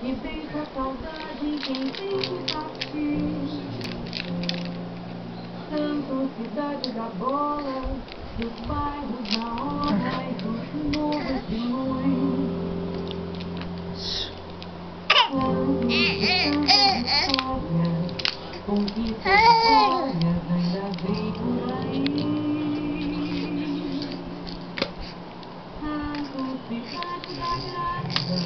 E deixa a saudade em quem tem que partir. Tanto cidade da bola, dos bairros na hora e dos morros de luz. Conquistas histórias ainda vem por aí. Tanto cidade da graça,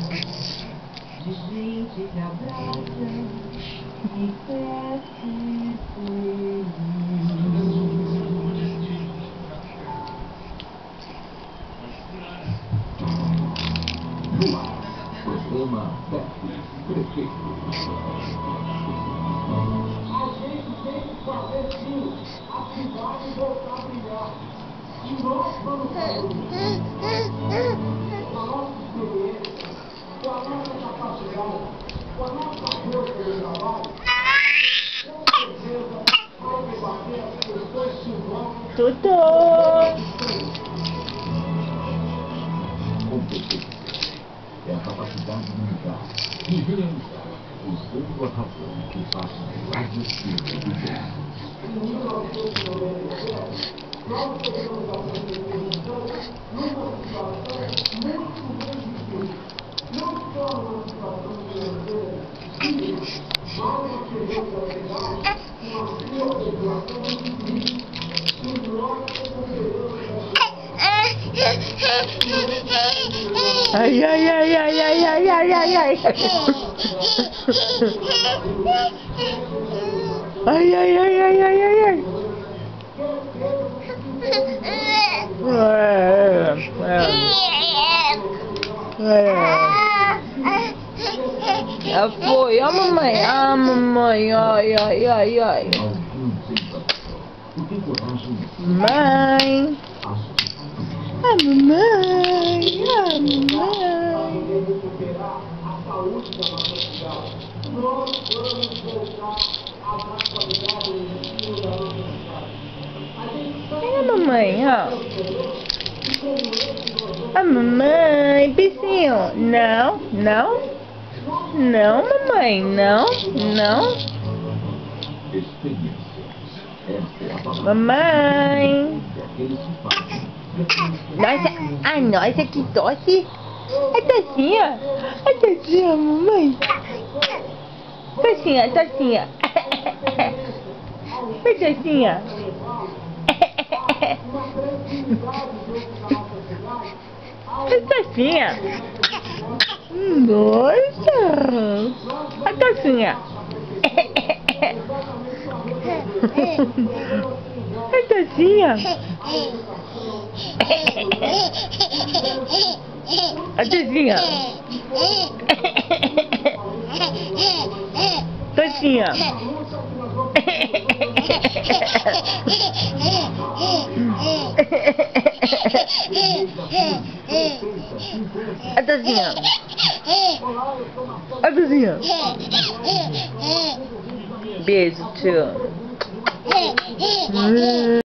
de gente que abraça e cresce feliz. No ar, programa Prefeito. A gente tem que fazer sim, a cidade voltar a brilhar. E nós vamos fazer com a nossa experiência, com a nossa capacidade, com a nossa força de trabalho, com certeza vai debater as questões que envolvem Competência é a capacidade de mudar e realizar, usando a razão que faz mais possível do bem. em 1997, nós chegamos a fazer numa situação muito difícil. Não só numa situação financeira difícil, mas nós chegamos a pegar uma sua população muito triste. E nós recuperamos Ai, ai, ai, ai, ai, ai, ai, ai, ai. Ai, ai, ai, ai, ai, ai, ai. Já foi, ó mamãe, ai, ai, ai, ai. Mãe. A mamãe, a mamãe. recuperar a saúde da nossa cidade. Nós vamos voltar a dar qualidade no ensino da nossa cidade. A gente sabe Olha a mamãe, ó. A mamãe, bichinho. Não, não. Não, mamãe, não, não. Experiência. Essa é a palavra. Mamãe. Daqueles que fazem. Nossa, a nossa que tosse. A tossinha. A tossinha, mamãe. Tossinha, tossinha. Oi, tossinha. Tossinha. Nossa. A tossinha. A tossinha. A tossinha. Tossinha. A tossinha. A tossinha. Beijo, tio.